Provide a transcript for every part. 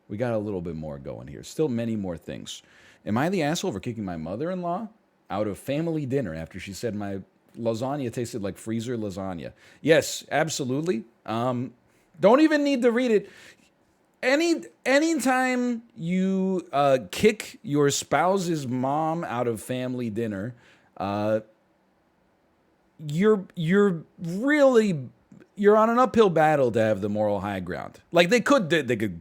We got a little bit more going here. Still many more things. Am I the asshole for kicking my mother-in-law out of family dinner after she said my lasagna tasted like freezer lasagna? Yes, absolutely. Don't even need to read it. Anytime you kick your spouse's mom out of family dinner, uh, you're really you're on an uphill battle to have the moral high ground. Like they could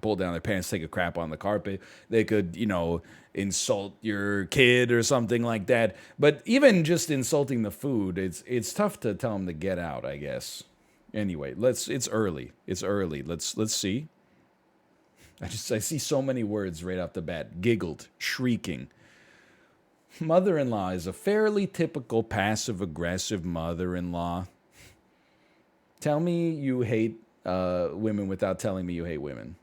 pull down their pants, take a crap on the carpet. They could, insult your kid or something like that. But even just insulting the food, it's tough to tell them to get out, I guess. Anyway, it's early. It's early. Let's see. I see so many words right off the bat. Giggled, shrieking. Mother-in-law is a fairly typical passive-aggressive mother-in-law. Tell me you hate women without telling me you hate women.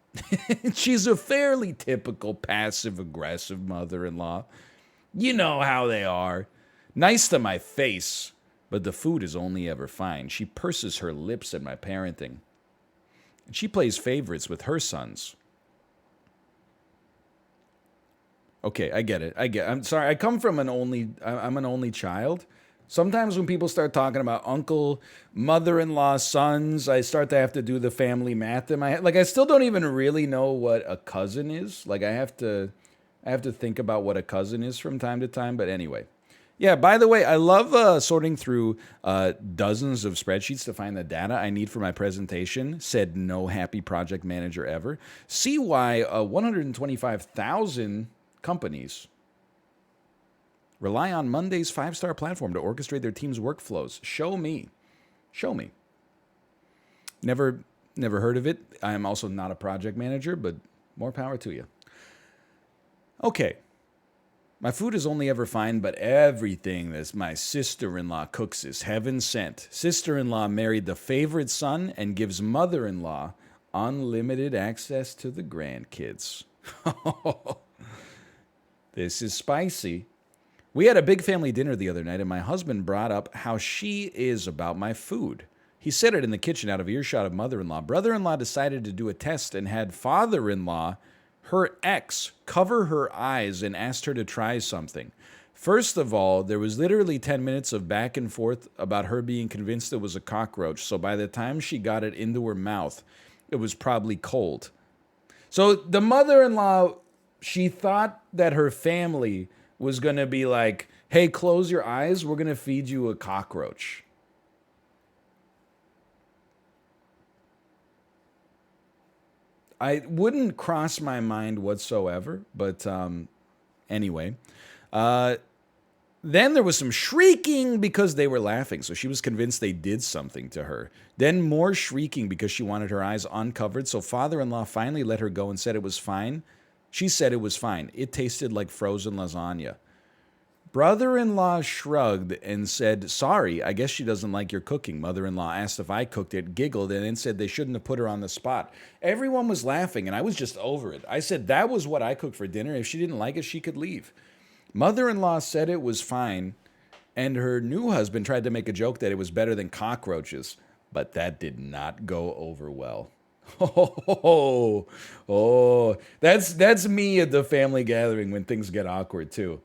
She's a fairly typical passive-aggressive mother-in-law. You know how they are. Nice to my face, but the food is only ever fine. She purses her lips at my parenting. And she plays favorites with her sons. Okay, I get it. I'm sorry. I'm an only child. Sometimes when people start talking about uncle, mother-in-law, sons, I start to have to do the family math in my head. Like I still don't even really know what a cousin is. Like I have to think about what a cousin is from time to time, but anyway. Yeah, by the way, I love sorting through dozens of spreadsheets to find the data I need for my presentation, said no happy project manager ever. See why 125,000 companies rely on Monday's five-star platform to orchestrate their team's workflows. Show me. Show me. Never heard of it. I am also not a project manager, but more power to you. Okay. My food is only ever fine, but everything that my sister-in-law cooks is heaven sent. Sister-in-law married the favorite son and gives mother-in-law unlimited access to the grandkids. This is spicy. We had a big family dinner the other night, and my husband brought up how she is about my food. He said it in the kitchen out of earshot of mother-in-law. Brother-in-law decided to do a test and had father-in-law, her ex, cover her eyes and asked her to try something. First of all, there was literally 10 minutes of back and forth about her being convinced it was a cockroach, so by the time she got it into her mouth, it was probably cold. So the mother-in-law, she thought that her family was going to be like, hey, close your eyes, we're going to feed you a cockroach. I wouldn't cross my mind whatsoever, but anyway. Then there was some shrieking because they were laughing, so she was convinced they did something to her. Then more shrieking because she wanted her eyes uncovered, so father-in-law finally let her go and said it was fine. She said it was fine. It tasted like frozen lasagna. Brother-in-law shrugged and said, sorry, I guess she doesn't like your cooking. Mother-in-law asked if I cooked it, giggled, and then said they shouldn't have put her on the spot. Everyone was laughing, and I was just over it. I said that was what I cooked for dinner. If she didn't like it, she could leave. Mother-in-law said it was fine, and her new husband tried to make a joke that it was better than cockroaches, but that did not go over well. Oh, that's me at the family gathering when things get awkward too.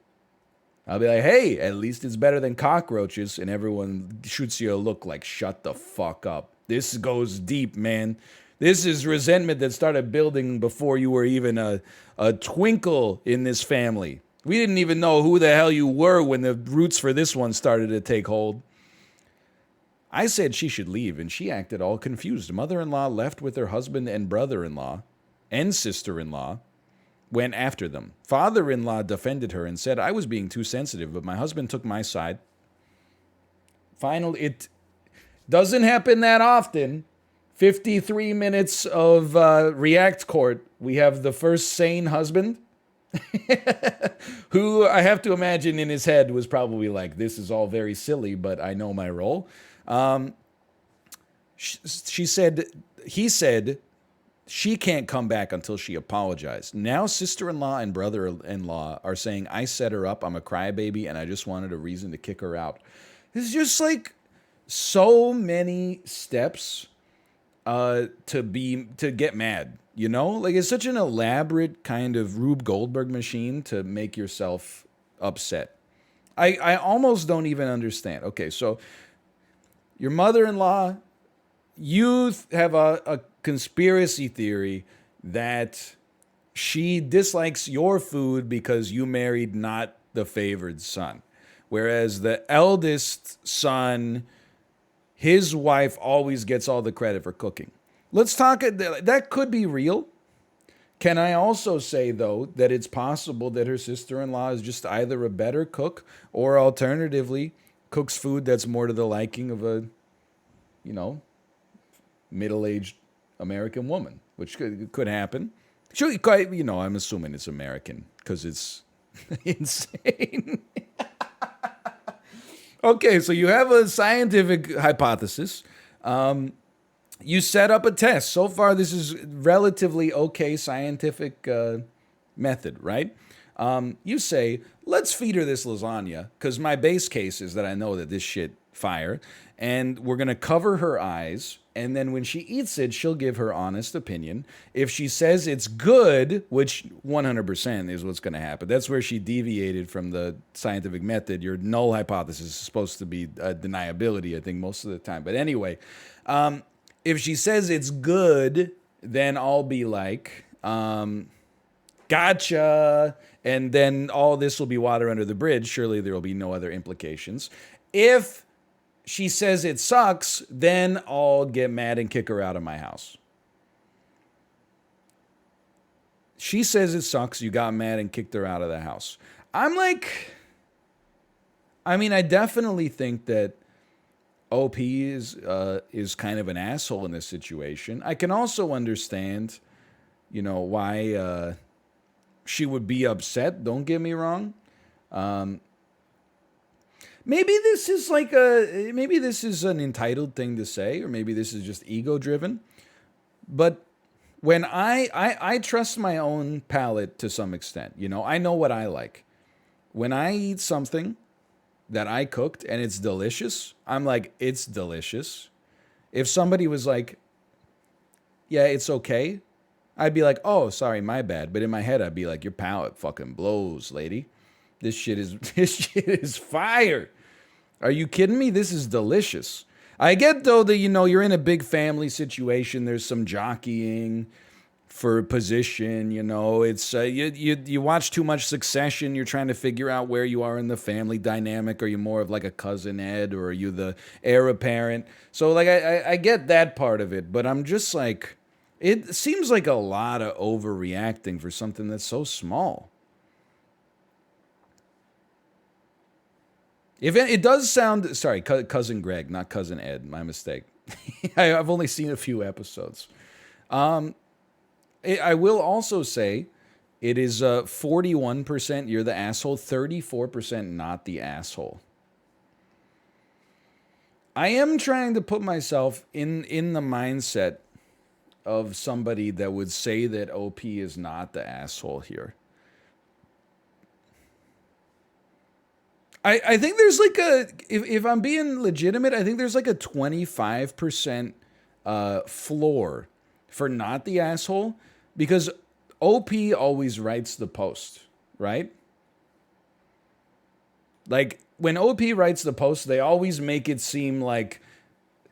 I'll be like, hey, at least it's better than cockroaches, and everyone shoots you a look like, shut the fuck up. This goes deep, man. This is resentment that started building before you were even a twinkle in this family. We didn't even know who the hell you were when the roots for this one started to take hold. I said she should leave, and she acted all confused. Mother-in-law left with her husband and brother-in-law and sister-in-law, went after them. Father-in-law defended her and said I was being too sensitive, but my husband took my side. Finally, it doesn't happen that often. 53 minutes of React Court. We have the first sane husband who I have to imagine in his head was probably like, this is all very silly, but I know my role. He said, she can't come back until she apologized. Now sister-in-law and brother-in-law are saying, I set her up, I'm a crybaby, and I just wanted a reason to kick her out. It's just like so many steps to get mad. You know, like it's such an elaborate kind of Rube Goldberg machine to make yourself upset. I almost don't even understand. Okay, so your mother-in-law, you have a conspiracy theory that she dislikes your food because you married not the favored son. Whereas the eldest son, his wife always gets all the credit for cooking. Let's talk, that could be real. Can I also say, though, that it's possible that her sister-in-law is just either a better cook or alternatively cooks food that's more to the liking of a, you know, middle-aged American woman, which could happen. Sure, you know, I'm assuming it's American because it's insane. Okay, so you have a scientific hypothesis. You set up a test. So far, this is relatively okay scientific method, right? You say, let's feed her this lasagna, because my base case is that I know that this shit fire, and we're going to cover her eyes, and then when she eats it, she'll give her honest opinion. If she says it's good, which 100% is what's going to happen, that's where she deviated from the scientific method. Your null hypothesis is supposed to be deniability, I think, most of the time. But anyway, if she says it's good, then I'll be like, gotcha. And then all this will be water under the bridge. Surely there will be no other implications. If she says it sucks, then I'll get mad and kick her out of my house. She says it sucks. You got mad and kicked her out of the house. I'm like, I mean, I definitely think that OP is kind of an asshole in this situation. I can also understand, you know, why she would be upset. Don't get me wrong. Maybe this is an entitled thing to say, or maybe this is just ego driven. But when I trust my own palate to some extent, you know, I know what I like. When I eat something that I cooked and it's delicious, I'm like, it's delicious. If somebody was like, yeah, it's okay, I'd be like, oh, sorry, my bad. But in my head, I'd be like, your palate fucking blows, lady. This shit is fire. Are you kidding me? This is delicious. I get, though, that, you know, you're in a big family situation. There's some jockeying for position, you know. It's you watch too much Succession. You're trying to figure out where you are in the family dynamic. Are you more of like a cousin Ed, or are you the heir apparent? So, like, I get that part of it. But I'm just like, it seems like a lot of overreacting for something that's so small. If it does sound, sorry, cousin Greg, not cousin Ed, my mistake. I've only seen a few episodes. I will also say it is 41% you're the asshole, 34% not the asshole. I am trying to put myself in the mindset of somebody that would say that OP is not the asshole here. I think there's like if I'm being legitimate, I think there's like a 25% floor for not the asshole, because OP always writes the post, right? Like, when OP writes the post, they always make it seem like,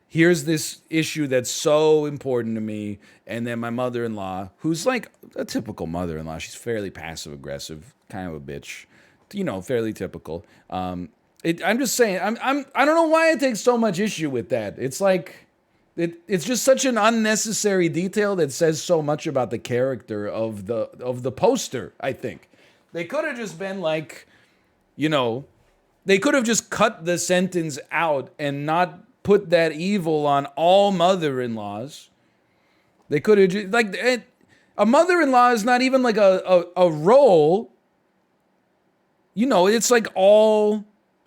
here's this issue that's so important to me, and then my mother-in-law, who's like a typical mother-in-law, she's fairly passive-aggressive, kind of a bitch, you know, fairly typical. I'm just saying, I don't know why I take so much issue with that. It's like, it's just such an unnecessary detail that says so much about the character of the poster, I think. They could have just been like, you know, they could have just cut the sentence out and not put that evil on all mother-in-laws. They could have just, like, a mother-in-law is not even like a role. You know, it's like all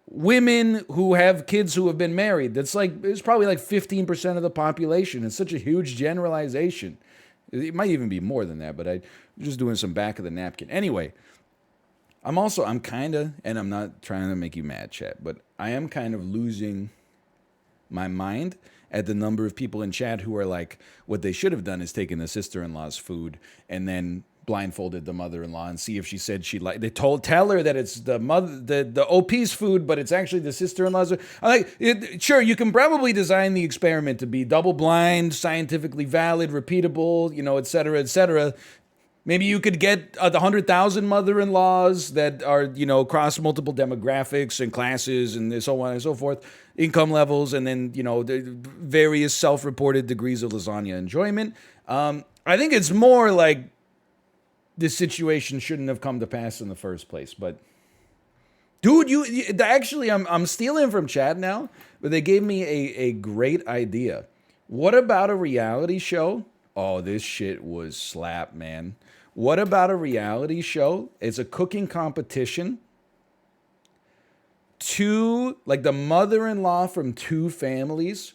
women who have kids who have been married. That's like, it's probably like 15% of the population. It's such a huge generalization. It might even be more than that, but I'm just doing some back of the napkin. Anyway, I'm kind of, and I'm not trying to make you mad, chat, but I am kind of losing my mind. at the number of people in chat who are like, what they should have done is taken the sister-in-law's food and then blindfolded the mother-in-law and see if she said she liked. They tell her that it's the OP's food, but it's actually the sister-in-law's. Sure, you can probably design the experiment to be double-blind, scientifically valid, repeatable, et cetera, et cetera. Maybe you could get 100,000 mother-in-laws that are, across multiple demographics and classes and so on and so forth, income levels, and then, the various self-reported degrees of lasagna enjoyment. I think it's more like this situation shouldn't have come to pass in the first place. But, dude, actually, I'm stealing from chat now, but they gave me a great idea. What about a reality show? Oh, this shit was slap, man. What about a reality show? It's a cooking competition. The mother-in-law from two families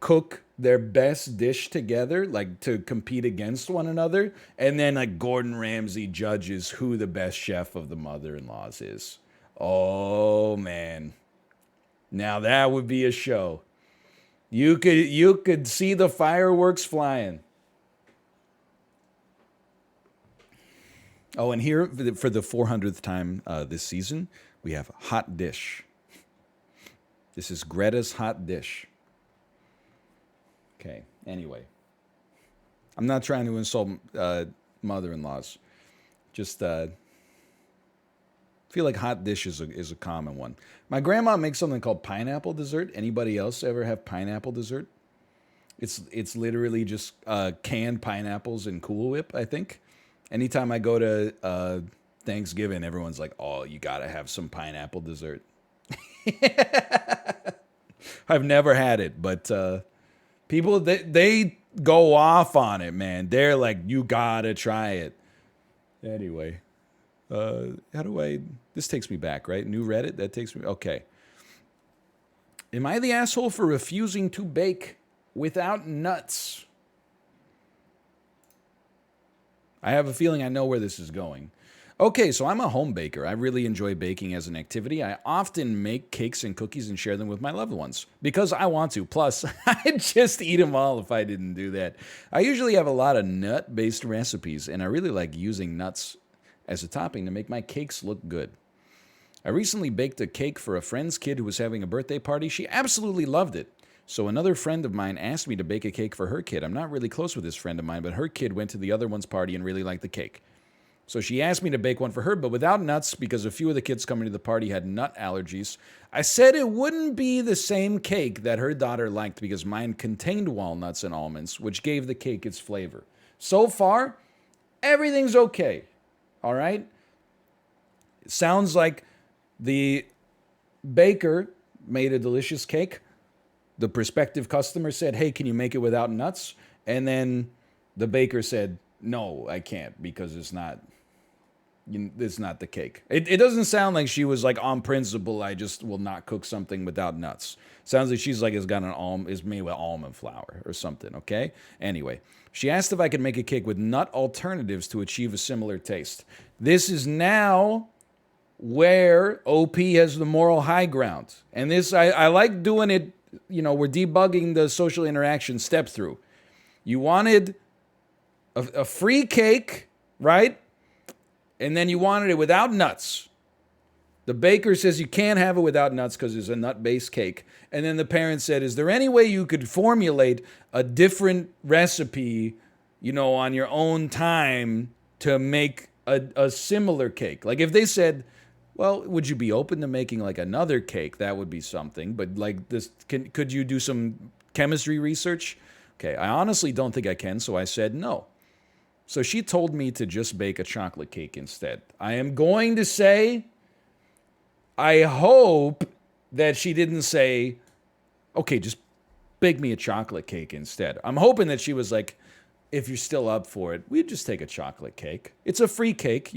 cook their best dish together, to compete against one another. And then Gordon Ramsay judges who the best chef of the mother-in-laws is. Oh, man. Now that would be a show. You could see the fireworks flying. Oh, and here for the 400th time this season, we have Hot Dish. This is Greta's Hot Dish. Okay, anyway. I'm not trying to insult mother-in-laws. Just feel like Hot Dish is a common one. My grandma makes something called pineapple dessert. Anybody else ever have pineapple dessert? It's literally just canned pineapples and Cool Whip, I think. Anytime I go to Thanksgiving, everyone's like, oh, you got to have some pineapple dessert. I've never had it, but people, they go off on it, man. They're like, you got to try it. Anyway, this takes me back, right? New Reddit, that takes me, okay. Am I the asshole for refusing to bake without nuts? I have a feeling I know where this is going. Okay, so I'm a home baker. I really enjoy baking as an activity. I often make cakes and cookies and share them with my loved ones because I want to. Plus, I'd just eat them all if I didn't do that. I usually have a lot of nut-based recipes, and I really like using nuts as a topping to make my cakes look good. I recently baked a cake for a friend's kid who was having a birthday party. She absolutely loved it. So another friend of mine asked me to bake a cake for her kid. I'm not really close with this friend of mine, but her kid went to the other one's party and really liked the cake. So she asked me to bake one for her, but without nuts because a few of the kids coming to the party had nut allergies. I said it wouldn't be the same cake that her daughter liked because mine contained walnuts and almonds, which gave the cake its flavor. So far, everything's okay. All right? It sounds like the baker made a delicious cake. The prospective customer said, hey, can you make it without nuts? And then the baker said, no, I can't because it's not the cake. It doesn't sound like she was like on principle, I just will not cook something without nuts. Sounds like she's like is made with almond flour or something, okay? Anyway, she asked if I could make a cake with nut alternatives to achieve a similar taste. This is now where OP has the moral high ground. And this, I like doing it. We're debugging the social interaction step through. You wanted a free cake, right? And then you wanted it without nuts. The baker says you can't have it without nuts because it's a nut-based cake. And then the parent said, is there any way you could formulate a different recipe, on your own time to make a similar cake? Like if they said, well, would you be open to making like another cake? That would be something. But like this, could you do some chemistry research? Okay, I honestly don't think I can, so I said no. So she told me to just bake a chocolate cake instead. I am going to say, I hope that she didn't say, okay, just bake me a chocolate cake instead. I'm hoping that she was like, if you're still up for it, we'd just take a chocolate cake. It's a free cake,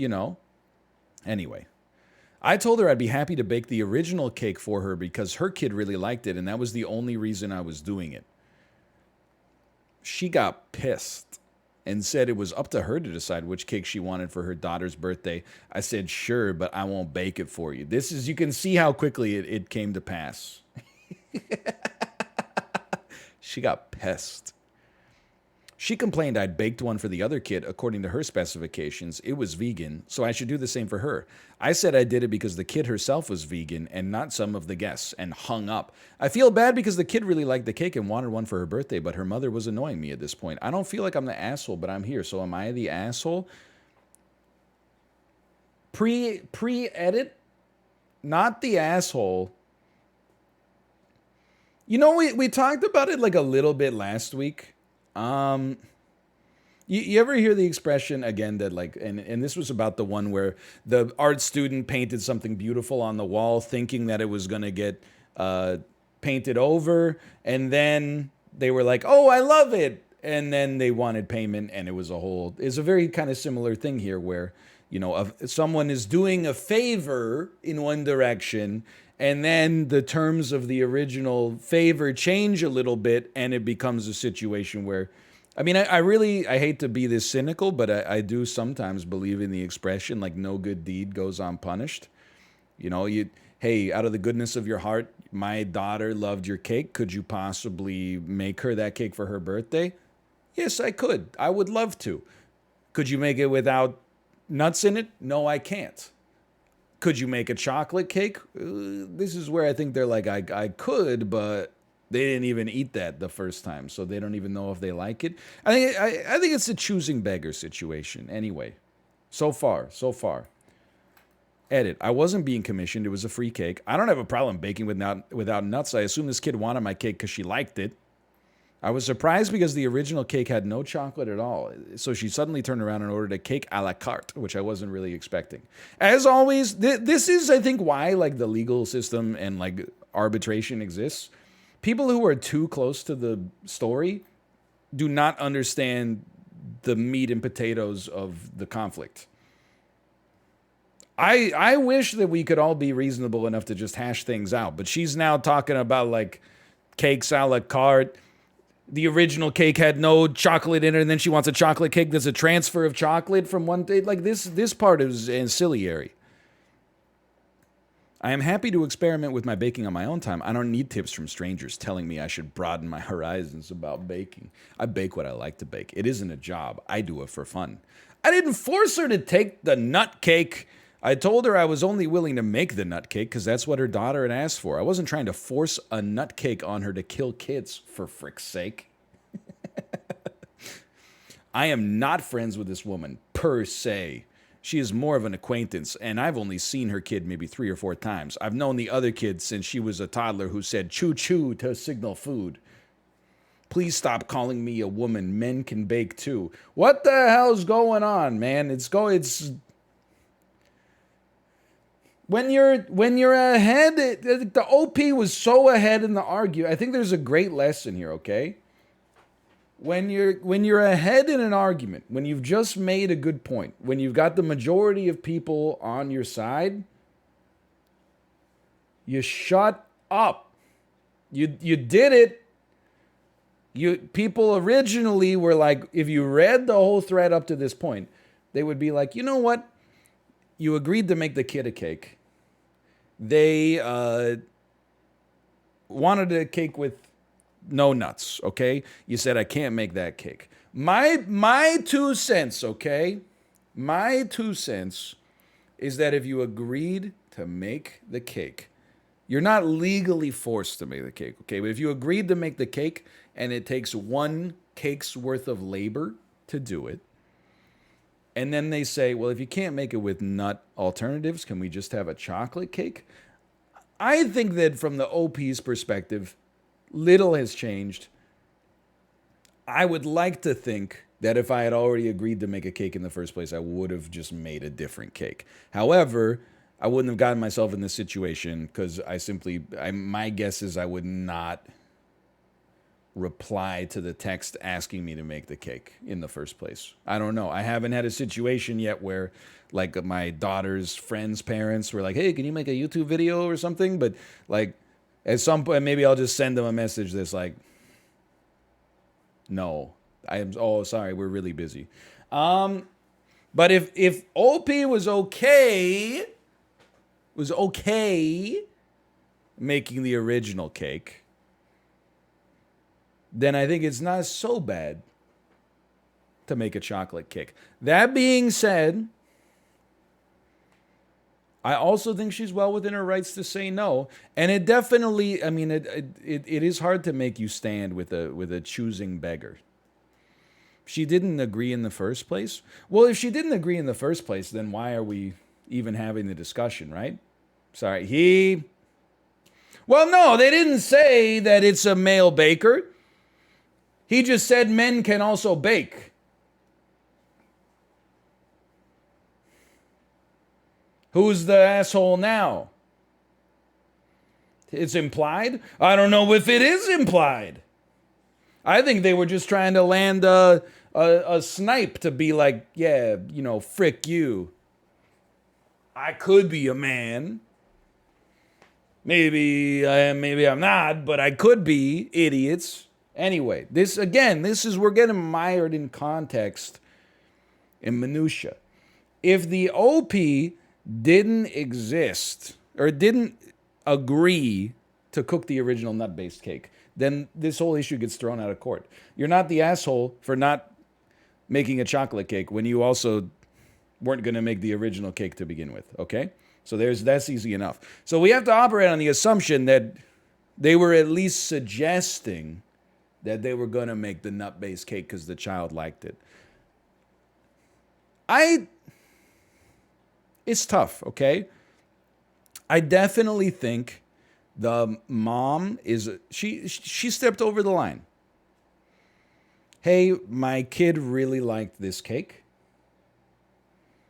Anyway. I told her I'd be happy to bake the original cake for her because her kid really liked it, and that was the only reason I was doing it. She got pissed and said it was up to her to decide which cake she wanted for her daughter's birthday. I said, sure, but I won't bake it for you. You can see how quickly it came to pass. She got pissed. She complained I'd baked one for the other kid according to her specifications. It was vegan, so I should do the same for her. I said I did it because the kid herself was vegan and not some of the guests, and hung up. I feel bad because the kid really liked the cake and wanted one for her birthday, but her mother was annoying me at this point. I don't feel like I'm the asshole, but I'm here, so am I the asshole? Pre-edit? Not the asshole. You know, we talked about it like a little bit last week. You ever hear the expression again that like, and this was about the one where the art student painted something beautiful on the wall thinking that it was going to get painted over, and then they were like, oh, I love it, and then they wanted payment, and it was it's a very kind of similar thing here where, you know, someone is doing a favor in one direction, and then the terms of the original favor change a little bit, and it becomes a situation where, I mean, I hate to be this cynical, but I do sometimes believe in the expression, like, no good deed goes unpunished. You know, hey, out of the goodness of your heart, my daughter loved your cake. Could you possibly make her that cake for her birthday? Yes, I could. I would love to. Could you make it without nuts in it? No, I can't. Could you make a chocolate cake? This is where I think they're like, I could, but they didn't even eat that the first time, so they don't even know if they like it. I think it's a choosing beggar situation. Anyway, so far. Edit. I wasn't being commissioned. It was a free cake. I don't have a problem baking without nuts. I assume this kid wanted my cake because she liked it. I was surprised because the original cake had no chocolate at all. So she suddenly turned around and ordered a cake a la carte, which I wasn't really expecting. As always, this is, I think, why like the legal system and like arbitration exists. People who are too close to the story do not understand the meat and potatoes of the conflict. I wish that we could all be reasonable enough to just hash things out, but she's now talking about like cakes a la carte. The original cake had no chocolate in it, and then she wants a chocolate cake that's a transfer of chocolate from one day. Like this part is ancillary. I am happy to experiment with my baking on my own time. I don't need tips from strangers telling me I should broaden my horizons about baking. I bake what I like to bake. It isn't a job. I do it for fun. I didn't force her to take the nut cake. I told her I was only willing to make the nut cake because that's what her daughter had asked for. I wasn't trying to force a nut cake on her to kill kids, for frick's sake. I am not friends with this woman, per se. She is more of an acquaintance, and I've only seen her kid maybe 3 or 4 times. I've known the other kid since she was a toddler who said choo-choo to signal food. Please stop calling me a woman. Men can bake too. What the hell's going on, man? When you're ahead, the OP was so ahead in the argument. I think there's a great lesson here, okay? When you're ahead in an argument, when you've just made a good point, when you've got the majority of people on your side, you shut up. You did it. People originally were like, if you read the whole thread up to this point, they would be like, you know what? You agreed to make the kid a cake. They wanted a cake with no nuts, okay? You said, I can't make that cake. My 2 cents, okay? My 2 cents is that if you agreed to make the cake, you're not legally forced to make the cake, okay? But if you agreed to make the cake and it takes 1 cake's worth of labor to do it, and then they say, well, if you can't make it with nut alternatives, can we just have a chocolate cake? I think that from the OP's perspective, little has changed. I would like to think that if I had already agreed to make a cake in the first place, I would have just made a different cake. However, I wouldn't have gotten myself in this situation because my guess is I would not reply to the text asking me to make the cake in the first place. I don't know. I haven't had a situation yet where like my daughter's friends' parents were like, hey, can you make a YouTube video or something? But like at some point, maybe I'll just send them a message that's like, no, sorry, we're really busy. But if OP was okay making the original cake, then I think it's not so bad to make a chocolate cake. That being said, I also think she's well within her rights to say no. And it definitely, I mean, it is hard to make you stand with a choosing beggar. She didn't agree in the first place. Well, if she didn't agree in the first place, then why are we even having the discussion, right? Sorry, well, no, they didn't say that it's a male baker. He just said men can also bake. Who's the asshole now? It's implied? I don't know if it is implied. I think they were just trying to land a snipe to be like, yeah, you know, frick you. I could be a man. Maybe I am, maybe I'm not, but I could be, idiots. Anyway, this is, we're getting mired in context and minutia. If the OP didn't exist or didn't agree to cook the original nut-based cake, then this whole issue gets thrown out of court. You're not the asshole for not making a chocolate cake when you also weren't going to make the original cake to begin with, okay? So that's easy enough. So we have to operate on the assumption that they were at least suggesting that they were going to make the nut-based cake because the child liked it. It's tough, okay? I definitely think the mom she stepped over the line. Hey, my kid really liked this cake.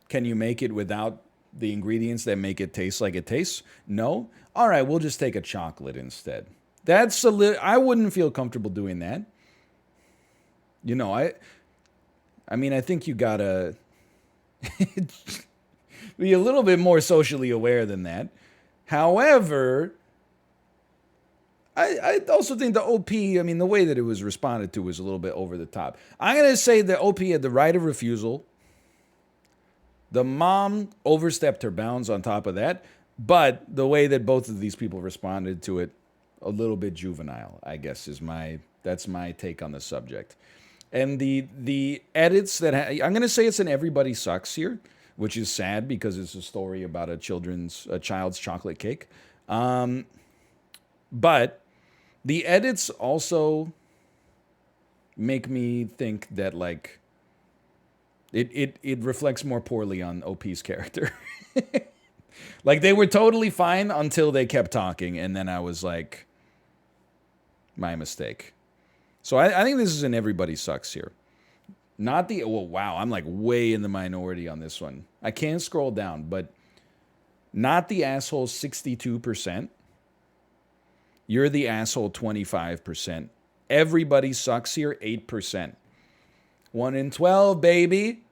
Can you make it without the ingredients that make it taste like it tastes? No? All right, we'll just take a chocolate instead. I wouldn't feel comfortable doing that. You know, I mean, I think you gotta be a little bit more socially aware than that. However, I also think the OP, I mean, the way that it was responded to was a little bit over the top. I'm going to say the OP had the right of refusal. The mom overstepped her bounds on top of that. But the way that both of these people responded to it, a little bit juvenile, I guess, that's my take on the subject. And the edits that I'm going to say it's an Everybody Sucks here, which is sad because it's a story about a child's chocolate cake. But the edits also make me think that, like, it reflects more poorly on OP's character. Like, they were totally fine until they kept talking, and then I was like, my mistake. So I think this is an Everybody Sucks here. Not the, well, wow, I'm like way in the minority on this one. I can't scroll down, but not the asshole 62%. You're the asshole 25%. Everybody Sucks here 8%. 1 in 12, baby.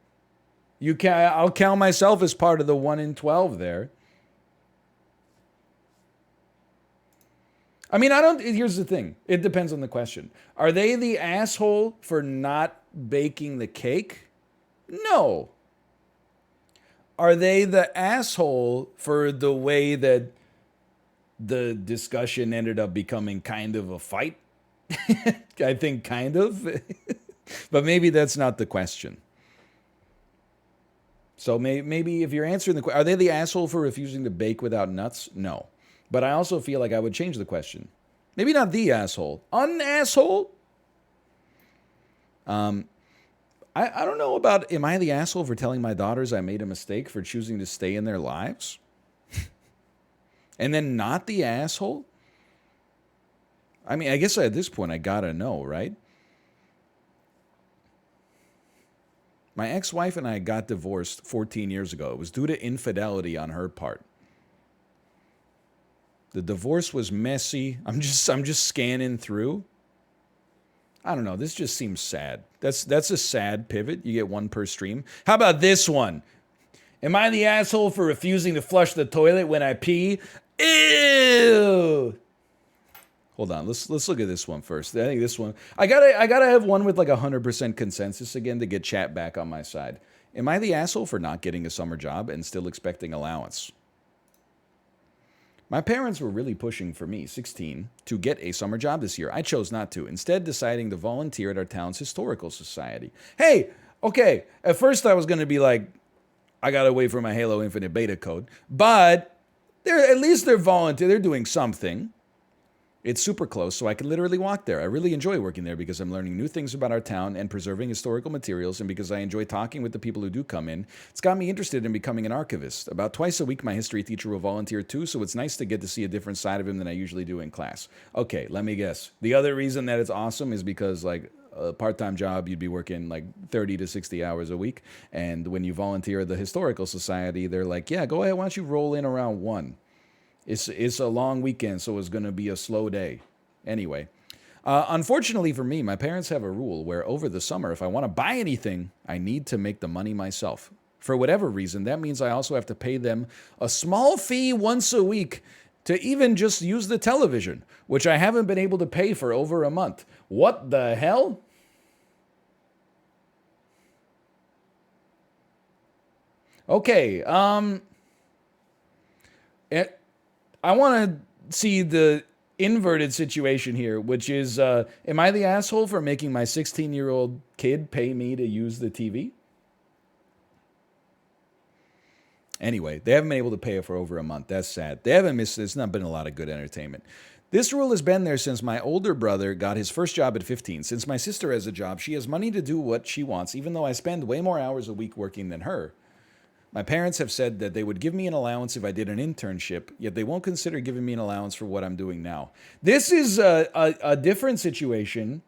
I'll count myself as part of the 1 in 12 there. I mean, here's the thing. It depends on the question. Are they the asshole for not baking the cake? No. Are they the asshole for the way that the discussion ended up becoming kind of a fight? I think kind of. But maybe that's not the question. So maybe if you're answering the question, are they the asshole for refusing to bake without nuts? No. But I also feel like I would change the question. Maybe not the asshole. An-asshole? I don't know about, am I the asshole for telling my daughters I made a mistake for choosing to stay in their lives? And then not the asshole? I mean, I guess at this point I gotta know, right? My ex-wife and I got divorced 14 years ago. It was due to infidelity on her part. The divorce was messy. I'm just scanning through. I don't know. This just seems sad. That's a sad pivot. You get one per stream. How about this one? Am I the asshole for refusing to flush the toilet when I pee? Ew. Hold on. Let's look at this one first. I think this one. I gotta have one with like 100% consensus again to get chat back on my side. Am I the asshole for not getting a summer job and still expecting allowance? My parents were really pushing for me, 16, to get a summer job this year. I chose not to, instead deciding to volunteer at our town's historical society. Hey, okay, at first I was going to be like, I got to wait for my Halo Infinite beta code, but at least they're volunteer. They're doing something. It's super close, so I can literally walk there. I really enjoy working there because I'm learning new things about our town and preserving historical materials, and because I enjoy talking with the people who do come in. It's got me interested in becoming an archivist. About twice a week, my history teacher will volunteer too, so it's nice to get to see a different side of him than I usually do in class. Okay, let me guess. The other reason that it's awesome is because, like, a part-time job, you'd be working like 30 to 60 hours a week, and when you volunteer at the Historical Society, they're like, yeah, go ahead, why don't you roll in around 1? It's a long weekend, so it's going to be a slow day. Anyway, unfortunately for me, my parents have a rule where over the summer, if I want to buy anything, I need to make the money myself. For whatever reason, that means I also have to pay them a small fee once a week to even just use the television, which I haven't been able to pay for over a month. What the hell? Okay, I want to see the inverted situation here, which is, am I the asshole for making my 16-year-old kid pay me to use the TV? Anyway, they haven't been able to pay it for over a month. That's sad. They haven't missed, there's not been a lot of good entertainment. This rule has been there since my older brother got his first job at 15. Since my sister has a job, she has money to do what she wants, even though I spend way more hours a week working than her. My parents have said that they would give me an allowance if I did an internship, yet they won't consider giving me an allowance for what I'm doing now. This is a different situation.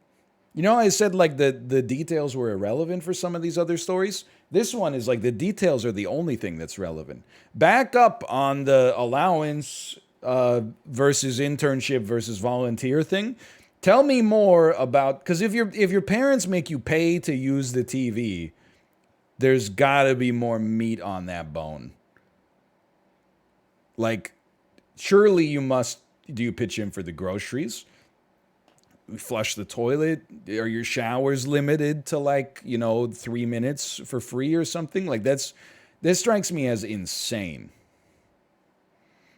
You know, I said like the details were irrelevant for some of these other stories. This one is like the details are the only thing that's relevant. Back up on the allowance versus internship versus volunteer thing. Tell me more about, because if your parents make you pay to use the TV, there's got to be more meat on that bone. Like, surely you must, do you pitch in for the groceries? Flush the toilet? Are your showers limited to like, 3 minutes for free or something? Like this strikes me as insane.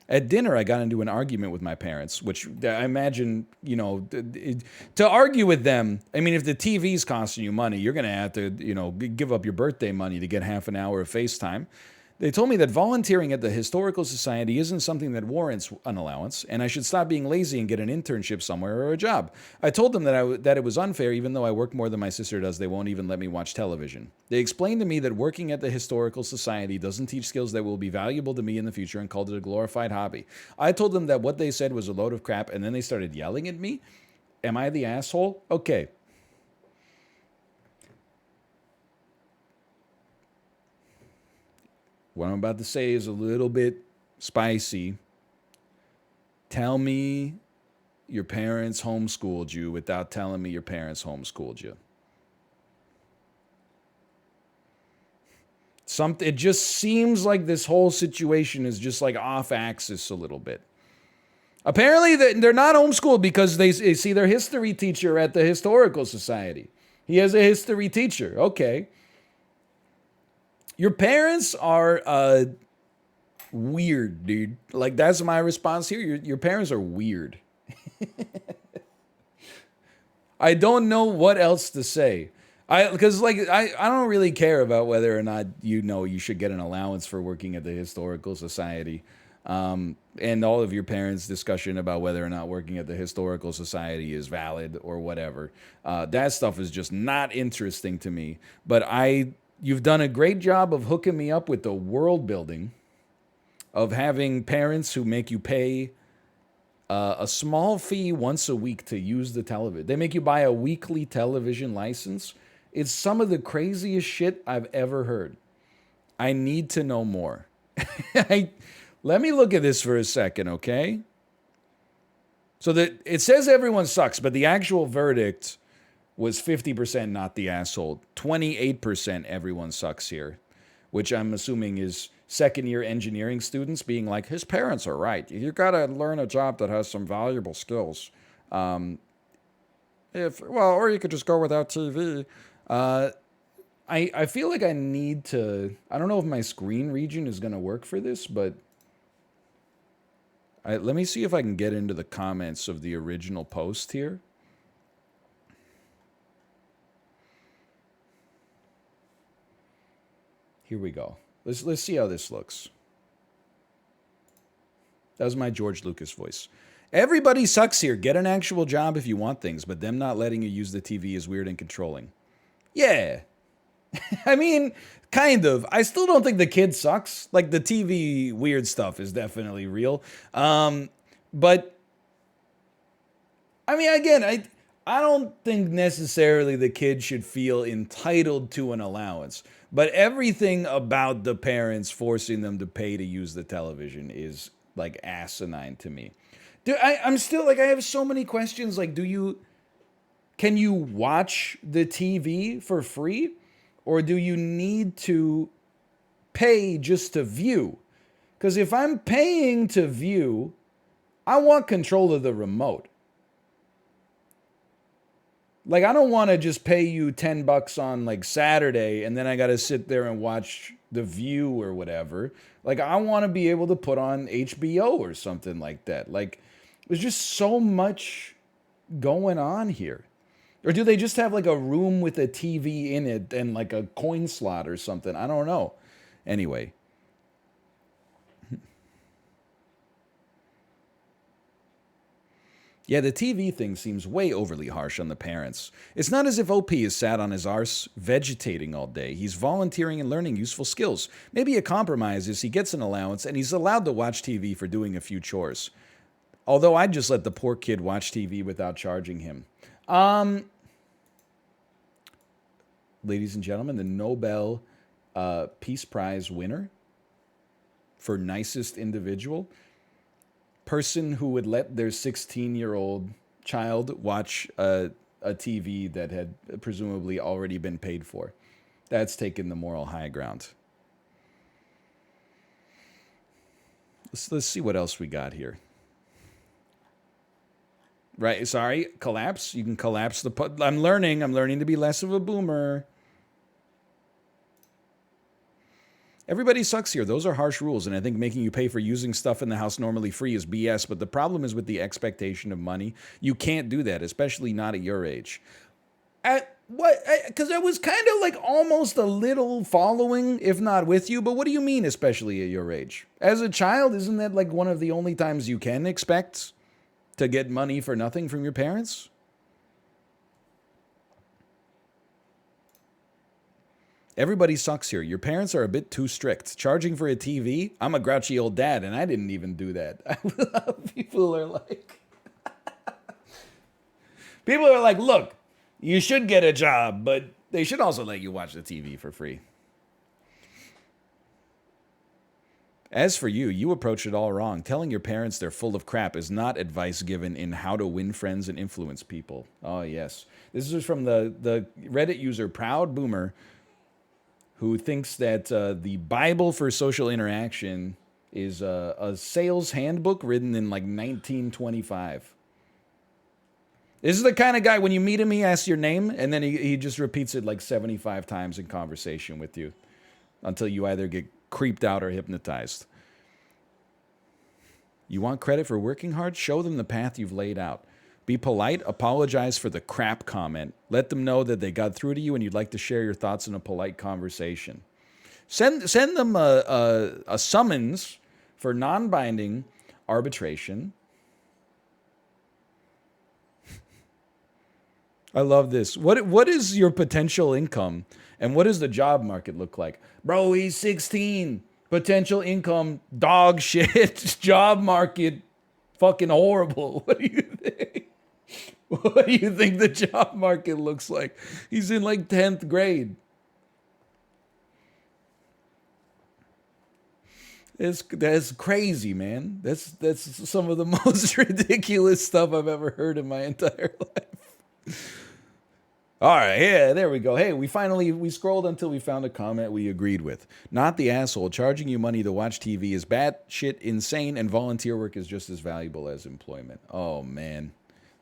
At dinner, I got into an argument with my parents, which I imagine, to argue with them, I mean, if the TV's costing you money, you're going to have to, give up your birthday money to get half an hour of FaceTime. They told me that volunteering at the Historical Society isn't something that warrants an allowance, and I should stop being lazy and get an internship somewhere or a job. I told them that it was unfair, even though I work more than my sister does, they won't even let me watch television. They explained to me that working at the Historical Society doesn't teach skills that will be valuable to me in the future and called it a glorified hobby. I told them that what they said was a load of crap, and then they started yelling at me. Am I the asshole? Okay. What I'm about to say is a little bit spicy. Tell me your parents homeschooled you without telling me your parents homeschooled you. It just seems like this whole situation is just like off axis a little bit. Apparently they're not homeschooled because they see their history teacher at the Historical Society. He has a history teacher. Okay. Your parents are weird, dude. Like, that's my response here. Your parents are weird. I don't know what else to say. Because I don't really care about whether or not you should get an allowance for working at the Historical Society. And all of your parents' discussion about whether or not working at the Historical Society is valid or whatever. That stuff is just not interesting to me. But you've done a great job of hooking me up with the world building of having parents who make you pay a small fee once a week to use the television. They make you buy a weekly television license. It's some of the craziest shit I've ever heard. I need to know more. Let me look at this for a second, okay? So it says everyone sucks, but the actual verdict was 50% not the asshole. 28% everyone sucks here, which I'm assuming is second-year engineering students being like, his parents are right. You got to learn a job that has some valuable skills. Or you could just go without TV. I feel like I need to, I don't know if my screen region is going to work for this, but Let me see if I can get into the comments of the original post here. Here we go. Let's see how this looks. That was my George Lucas voice. Everybody sucks here. Get an actual job if you want things, but them not letting you use the TV is weird and controlling. Yeah. I mean, kind of. I still don't think the kid sucks. Like, the TV weird stuff is definitely real. But, I mean, again, I don't think necessarily the kid should feel entitled to an allowance. But everything about the parents forcing them to pay to use the television is, like, asinine to me. Dude, I'm still, like, I have so many questions. Like, can you watch the TV for free? Or do you need to pay just to view? Because if I'm paying to view, I want control of the remote. Like, I don't want to just pay you $10 on, like, Saturday, and then I got to sit there and watch The View or whatever. Like, I want to be able to put on HBO or something like that. Like, there's just so much going on here. Or do they just have, like, a room with a TV in it and, like, a coin slot or something? I don't know. Anyway. Yeah, the TV thing seems way overly harsh on the parents. It's not as if OP is sat on his arse vegetating all day. He's volunteering and learning useful skills. Maybe a compromise is he gets an allowance and he's allowed to watch TV for doing a few chores. Although I'd just let the poor kid watch TV without charging him. Ladies and gentlemen, the Nobel Peace Prize winner for nicest individual, person who would let their 16-year-old child watch a TV that had presumably already been paid for. That's taken the moral high ground. Let's see what else we got here. Right, sorry, collapse. You can collapse the... I'm learning to be less of a boomer. Everybody sucks here. Those are harsh rules, and I think making you pay for using stuff in the house normally free is BS, but the problem is with the expectation of money. You can't do that, especially not at your age. Because I was kind of like almost a little following, if not with you, but what do you mean, especially at your age? As a child, isn't that like one of the only times you can expect to get money for nothing from your parents? Everybody sucks here. Your parents are a bit too strict. Charging for a TV? I'm a grouchy old dad, and I didn't even do that. People are like, look, you should get a job, but they should also let you watch the TV for free. As for you, you approach it all wrong. Telling your parents they're full of crap is not advice given in How to Win Friends and Influence People. Oh, yes. This is from the Reddit user Proud Boomer, who thinks that the Bible for social interaction is a sales handbook written in like 1925. This is the kind of guy, when you meet him, he asks your name, and then he just repeats it like 75 times in conversation with you until you either get creeped out or hypnotized. You want credit for working hard? Show them the path you've laid out. Be polite, apologize for the crap comment. Let them know that they got through to you and you'd like to share your thoughts in a polite conversation. Send them a summons for non-binding arbitration. I love this. What is your potential income and what does the job market look like? Bro, he's 16. Potential income, dog shit. Job market, fucking horrible. What do you think? What do you think the job market looks like? He's in like 10th grade. That's crazy, man. That's some of the most ridiculous stuff I've ever heard in my entire life. All right, yeah, there we go. Hey, we scrolled until we found a comment we agreed with. Not the asshole. Charging you money to watch TV is batshit insane, and volunteer work is just as valuable as employment. Oh, man.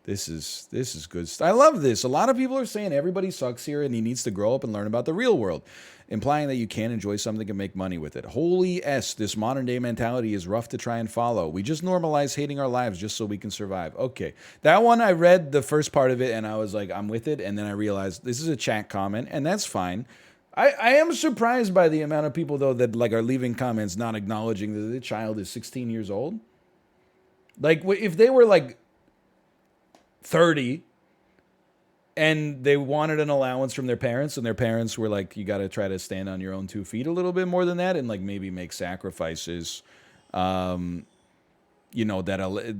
This is good. I love this. A lot of people are saying everybody sucks here and he needs to grow up and learn about the real world, implying that you can enjoy something and make money with it. Holy S, this modern day mentality is rough to try and follow. We just normalize hating our lives just so we can survive. Okay. That one, I read the first part of it and I was like, I'm with it. And then I realized this is a chat comment and that's fine. I am surprised by the amount of people though that like are leaving comments not acknowledging that the child is 16 years old. Like if they were like 30 and they wanted an allowance from their parents and their parents were like, you got to try to stand on your own 2 feet a little bit more than that and like maybe make sacrifices, you know, that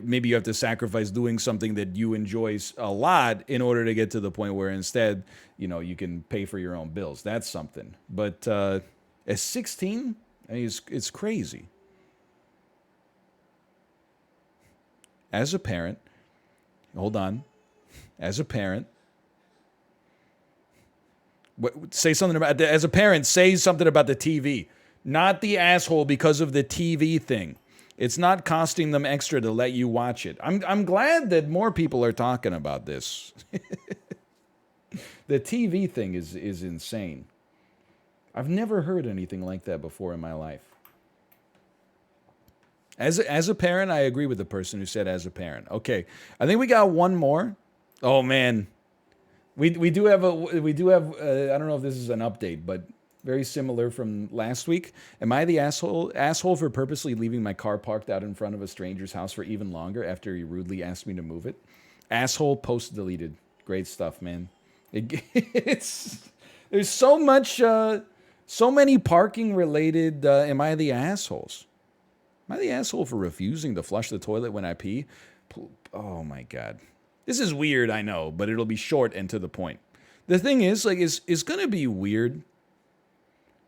maybe you have to sacrifice doing something that you enjoy a lot in order to get to the point where instead, you know, you can pay for your own bills. That's something. But at 16, I mean, it's crazy. As a parent, hold on. As a parent, say something about as a parent. Say something about the TV, not the asshole because of the TV thing. It's not costing them extra to let you watch it. I'm glad that more people are talking about this. The TV thing is insane. I've never heard anything like that before in my life. As a parent, I agree with the person who said as a parent. Okay, I think we got one more. Oh man, we do have I don't know if this is an update, but very similar from last week. Am I the asshole for purposely leaving my car parked out in front of a stranger's house for even longer after he rudely asked me to move it? Asshole post deleted. Great stuff, man. There's so much, so many parking related. Am I the assholes? Am I the asshole for refusing to flush the toilet when I pee? Oh my God. This is weird, I know, but it'll be short and to the point. The thing is, like, it's going to be weird,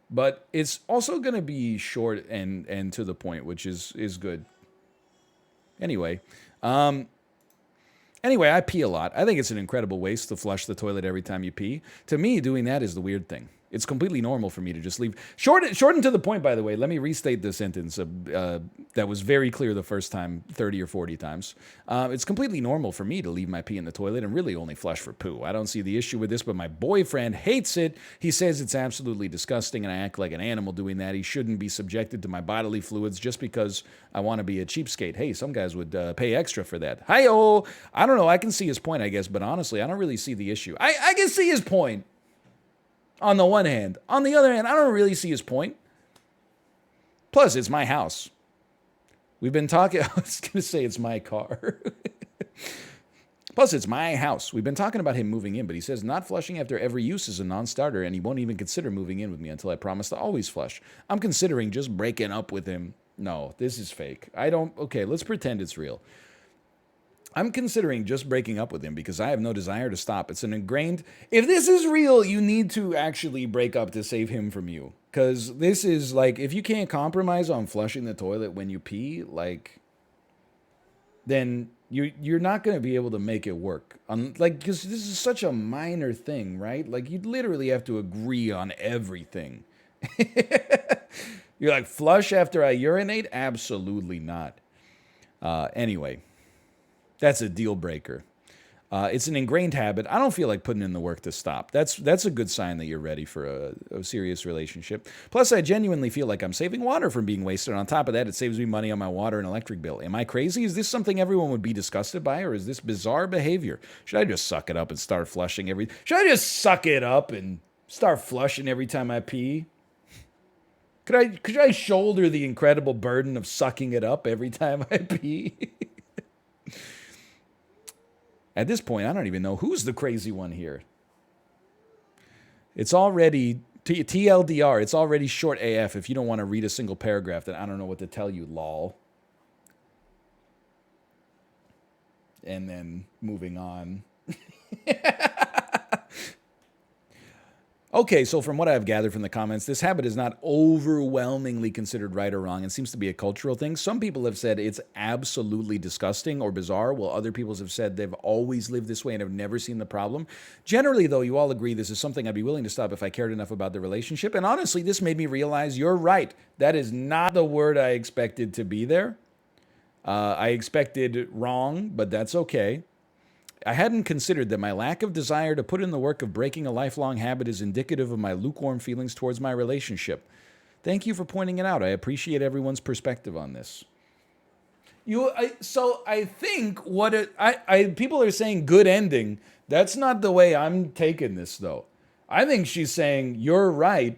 but it's also going to be short and to the point, which is good. Anyway, I pee a lot. I think it's an incredible waste to flush the toilet every time you pee. To me, doing that is the weird thing. It's completely normal for me to just leave. Short and to the point, by the way. Let me restate the sentence that was very clear the first time, 30 or 40 times. It's completely normal for me to leave my pee in the toilet and really only flush for poo. I don't see the issue with this, but my boyfriend hates it. He says it's absolutely disgusting and I act like an animal doing that. He shouldn't be subjected to my bodily fluids just because I want to be a cheapskate. Hey, some guys would pay extra for that. Hi-oh! I don't know. I can see his point, I guess, but honestly, I don't really see the issue. I can see his point. On the one hand. On the other hand, I don't really see his point. Plus, it's my house. We've been talking... I was going to say it's my car. Plus, it's my house. We've been talking about him moving in, but he says not flushing after every use is a non-starter, and he won't even consider moving in with me until I promise to always flush. I'm considering just breaking up with him. No, this is fake. Okay, let's pretend it's real. I'm considering just breaking up with him because I have no desire to stop. It's an ingrained... If this is real, you need to actually break up to save him from you. Because this is like, if you can't compromise on flushing the toilet when you pee, like, then you're not going to be able to make it work. Like, because this is such a minor thing, right? Like, you literally have to agree on everything. You're like, flush after I urinate? Absolutely not. Anyway... That's a deal breaker. It's an ingrained habit. I don't feel like putting in the work to stop. That's a good sign that you're ready for a serious relationship. Plus, I genuinely feel like I'm saving water from being wasted. On top of that, it saves me money on my water and electric bill. Am I crazy? Is this something everyone would be disgusted by, or is this bizarre behavior? Should I just suck it up and start flushing Should I just suck it up and start flushing every time I pee? Could I shoulder the incredible burden of sucking it up every time I pee? At this point, I don't even know who's the crazy one here. It's already, TLDR, it's already short AF. If you don't want to read a single paragraph, then I don't know what to tell you, lol. And then moving on. Okay, so from what I've gathered from the comments, this habit is not overwhelmingly considered right or wrong. It seems to be a cultural thing. Some people have said it's absolutely disgusting or bizarre, while other people have said they've always lived this way and have never seen the problem. Generally, though, you all agree this is something I'd be willing to stop if I cared enough about the relationship. And honestly, this made me realize you're right. That is not the word I expected to be there. I expected wrong, but that's okay. I hadn't considered that my lack of desire to put in the work of breaking a lifelong habit is indicative of my lukewarm feelings towards my relationship. Thank you for pointing it out. I appreciate everyone's perspective on this. So I think people are saying good ending. That's not the way I'm taking this, though. I think she's saying, you're right.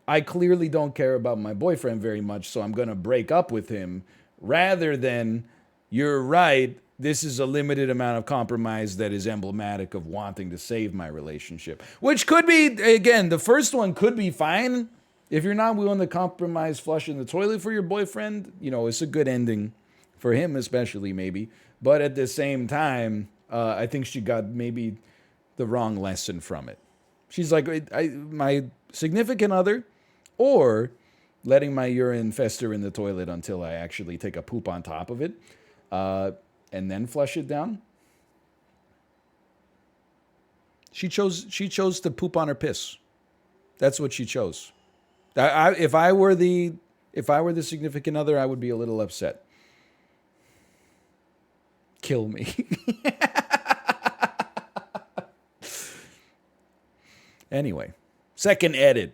I clearly don't care about my boyfriend very much, so I'm going to break up with him, rather than, you're right, this is a limited amount of compromise that is emblematic of wanting to save my relationship. Which could be, again, the first one could be fine. If you're not willing to compromise flushing the toilet for your boyfriend, it's a good ending for him especially, maybe. But at the same time, I think she got maybe the wrong lesson from it. She's like, my significant other, or letting my urine fester in the toilet until I actually take a poop on top of it, and then flush it down. She chose to poop on her piss. That's what she chose. If I were the significant other, I would be a little upset. Kill me. Anyway, second edit.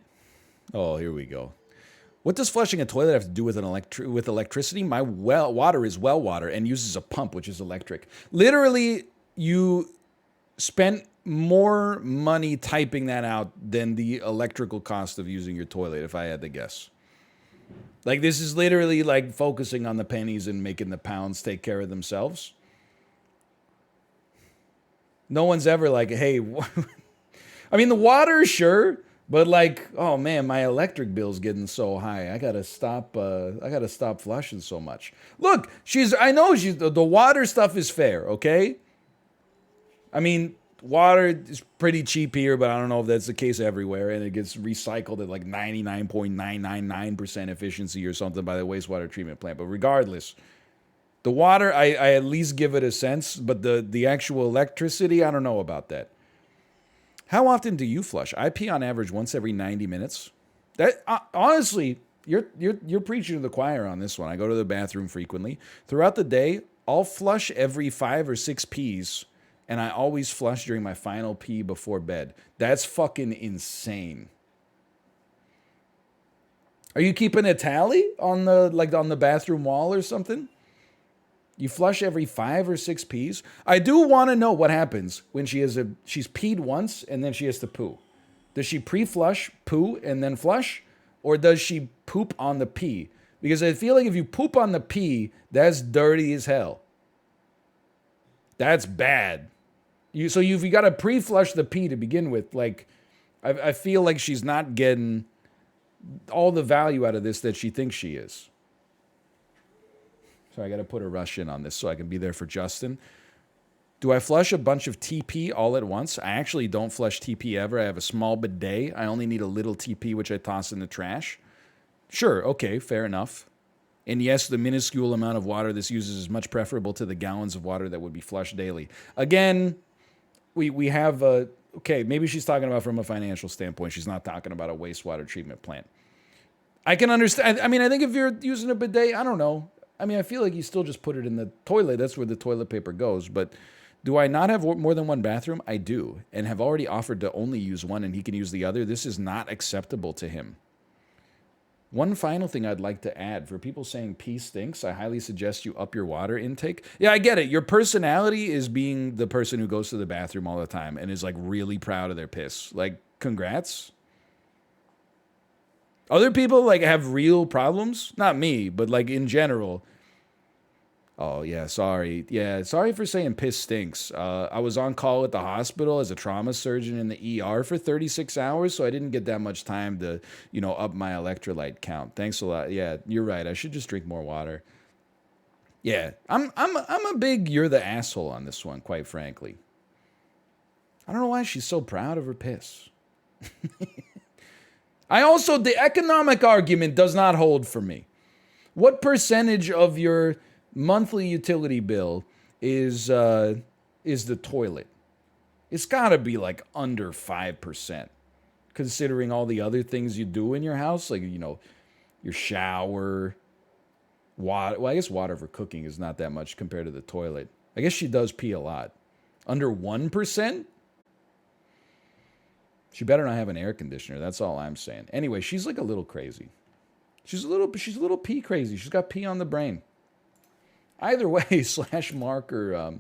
Oh, here we go. What does flushing a toilet have to do with with electricity? My water is well water and uses a pump, which is electric. Literally, you spent more money typing that out than the electrical cost of using your toilet, if I had to guess. Like, this is literally like focusing on the pennies and making the pounds take care of themselves. No one's ever like, hey, I mean, the water, sure, but like, oh man, my electric bill's getting so high. I gotta stop flushing so much. Look, I know the water stuff is fair, okay? I mean, water is pretty cheap here, but I don't know if that's the case everywhere, and it gets recycled at like 99.999% efficiency or something by the wastewater treatment plant. But regardless, the water, I at least give it a sense, but the actual electricity, I don't know about that. How often do you flush? I pee on average once every 90 minutes. That honestly, you're preaching to the choir on this one. I go to the bathroom frequently. Throughout the day, I'll flush every 5 or 6 pees, and I always flush during my final pee before bed. That's fucking insane. Are you keeping a tally on the bathroom wall or something? You flush every 5 or 6 pees. I do want to know what happens when she's peed once and then she has to poo. Does she pre-flush, poo, and then flush? Or does she poop on the pee? Because I feel like if you poop on the pee, that's dirty as hell. That's bad. You've got to pre-flush the pee to begin with. Like, I feel like she's not getting all the value out of this that she thinks she is. So I got to put a rush in on this so I can be there for Justin. Do I flush a bunch of TP all at once? I actually don't flush TP ever. I have a small bidet. I only need a little TP, which I toss in the trash. Sure, okay, fair enough. And yes, the minuscule amount of water this uses is much preferable to the gallons of water that would be flushed daily. Again, we have okay, maybe she's talking about from a financial standpoint. She's not talking about a wastewater treatment plant. I can understand. I mean, I think if you're using a bidet, I don't know. I mean, I feel like you still just put it in the toilet. That's where the toilet paper goes. But do I not have more than one bathroom? I do, and have already offered to only use one, and he can use the other. This is not acceptable to him. One final thing I'd like to add. For people saying pee stinks, I highly suggest you up your water intake. Yeah, I get it. Your personality is being the person who goes to the bathroom all the time and is like really proud of their piss. Like, congrats. Other people like have real problems. Not me, but like in general. Oh, yeah, sorry. Yeah, sorry for saying piss stinks. I was on call at the hospital as a trauma surgeon in the ER for 36 hours, so I didn't get that much time to, up my electrolyte count. Thanks a lot. Yeah, you're right. I should just drink more water. Yeah, I'm a big you're the asshole on this one, quite frankly. I don't know why she's so proud of her piss. The economic argument does not hold for me. What percentage of your monthly utility bill is the toilet? It's got to be like under 5%, considering all the other things you do in your house, like your shower, Water. Well, I guess water for cooking is not that much compared to the toilet. I guess she does pee a lot. Under 1%? She better not have an air conditioner. That's all I'm saying. Anyway, she's like a little crazy. She's a little pee crazy. She's got pee on the brain. Either way, /Mark or